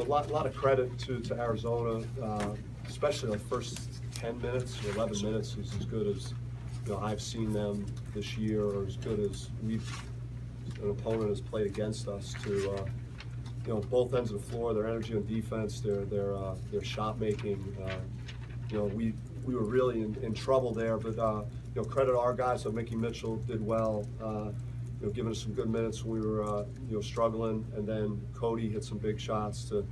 a lot of credit to Arizona, especially the first 10 minutes or 11 minutes was as good as I've seen them this year, or as good as an opponent has played against us. To both ends of the floor, their energy on defense, their shot making. We were really in trouble there, but credit our guys. So Mickey Mitchell did well. Giving us some good minutes when we were struggling, and then Cody hit some big shots to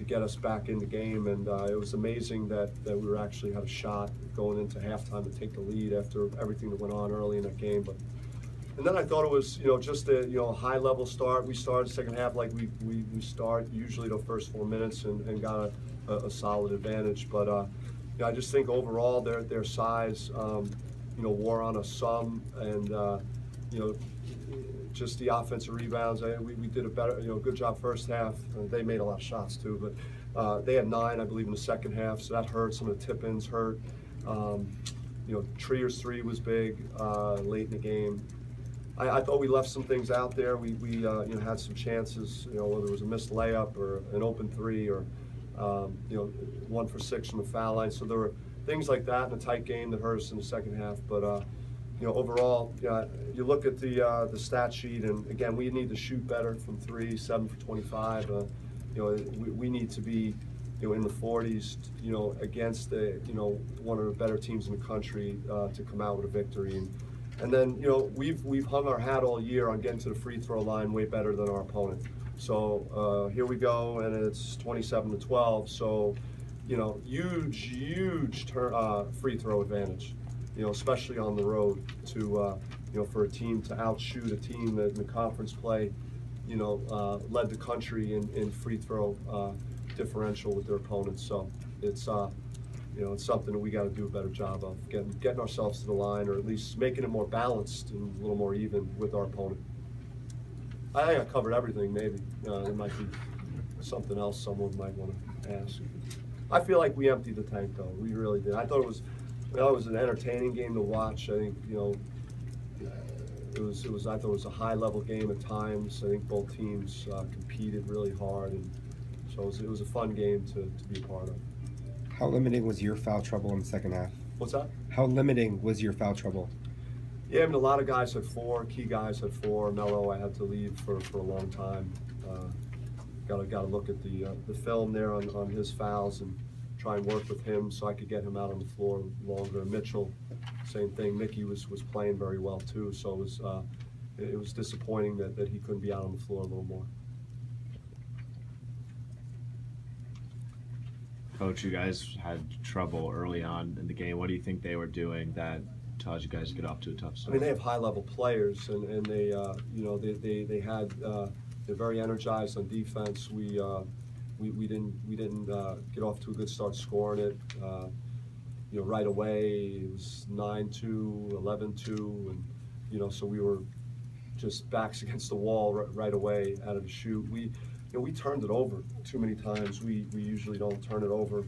get us back in the game. And it was amazing that we actually had a shot going into halftime to take the lead after everything that went on early in that game. And then I thought it was just a high level start. We started the second half like we start usually the first 4 minutes and got a solid advantage. But I just think overall their size wore on us some, and just the offensive rebounds. We did a better, good job first half. They made a lot of shots too, but they had 9, I believe, in the second half, so that hurt. Some of the tip-ins hurt. Trier's 3 was big late in the game. I thought we left some things out there. We had some chances, whether it was a missed layup or an open 3 or 1 for 6 from the foul line. So there were things like that in a tight game that hurt us in the second half. But overall, you look at the stat sheet, and again, we need to shoot better from 3, 7 for 25. We need to be in the 40s, against one of the better teams in the country to come out with a victory. And then we've hung our hat all year on getting to the free throw line way better than our opponent. So here we go, and it's 27-12. So huge free throw advantage. Especially on the road, to for a team to outshoot a team that in the conference play, led the country in free throw differential with their opponents. So it's something that we got to do a better job of getting ourselves to the line, or at least making it more balanced and a little more even with our opponent. I think I covered everything. Maybe there might be something else someone might want to ask. I feel like we emptied the tank, though. We really did. I thought it was an entertaining game to watch. I think it was. I thought it was a high-level game at times. I think both teams competed really hard, and so it was a fun game to be a part of. How limiting was your foul trouble in the second half? What's that? How limiting was your foul trouble? Yeah, I mean, a lot of guys had 4. Key guys had 4. Mello, I had to leave for a long time. Got to look at the film there on his fouls and try and work with him so I could get him out on the floor longer. Mitchell, same thing. Mickey was playing very well too, so it was disappointing that he couldn't be out on the floor a little more. Coach, you guys had trouble early on in the game. What do you think they were doing that caused you guys to get off to a tough start? I mean, they have high-level players, and they they're very energized on defense. We didn't get off to a good start scoring it. Right away it was 9-2, 11-2, and so we were just backs against the wall right away out of the shoot. We turned it over too many times. We usually don't turn it over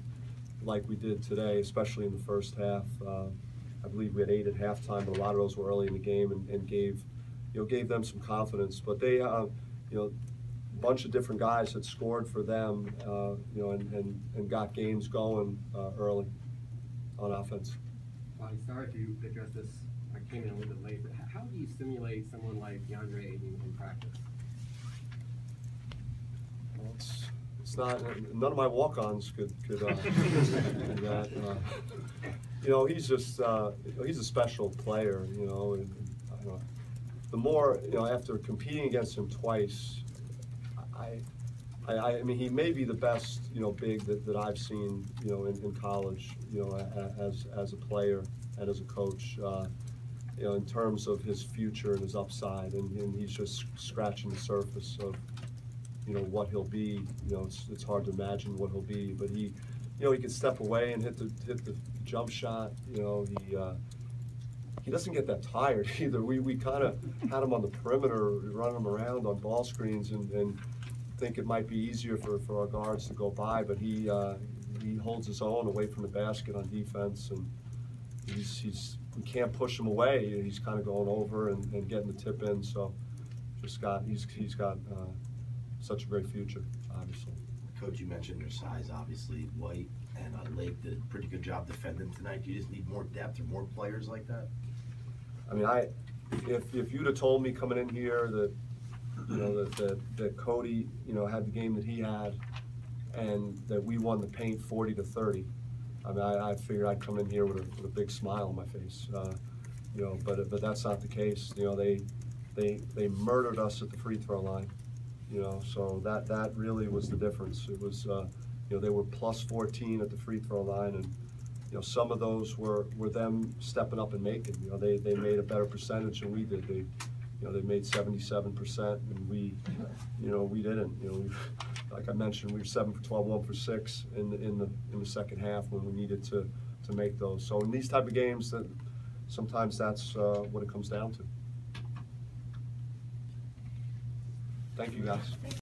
like we did today, especially in the first half. I believe we had 8 at halftime, but a lot of those were early in the game and gave them some confidence. But they, a bunch of different guys had scored for them, and got games going early on offense. Sorry if you addressed this. I came in a little bit late, but how do you simulate someone like DeAndre Ayton in practice? Well, it's not. None of my walk-ons could do that. He's just he's a special player. And the more after competing against him twice, I mean, he may be the best big that I've seen in college. As a player and as a coach. In terms of his future and his upside, and he's just scratching the surface of what he'll be. It's hard to imagine what he'll be, but he can step away and hit the jump shot. He doesn't get that tired either. We kind of had him on the perimeter, running him around on ball screens, and think it might be easier for our guards to go by, but he holds his own away from the basket on defense, and we can't push him away. He's kind of going over and getting the tip in. So he's got such a great future, obviously. Coach, you mentioned their size, obviously. White and Lake did a pretty good job defending tonight. Do you just need more depth or more players like that? I mean, if you'd have told me coming in here that, you know, that Cody, you know, had the game that he had and that we won the paint 40-30, I mean, I figured I'd come in here with a big smile on my face. You know, but that's not the case. You know, they murdered us at the free throw line. You know, so that really was the difference. It was, you know, they were plus 14 at the free throw line, and you know, some of those were them stepping up and making. You know, they made a better percentage than we did. They, you know, they made 77%, and we, you know, we didn't. You know, like I mentioned, we were 7 for 12, 1 for 6 in the second half when we needed to make those. So in these type of games, that sometimes that's what it comes down to. Thank you, guys.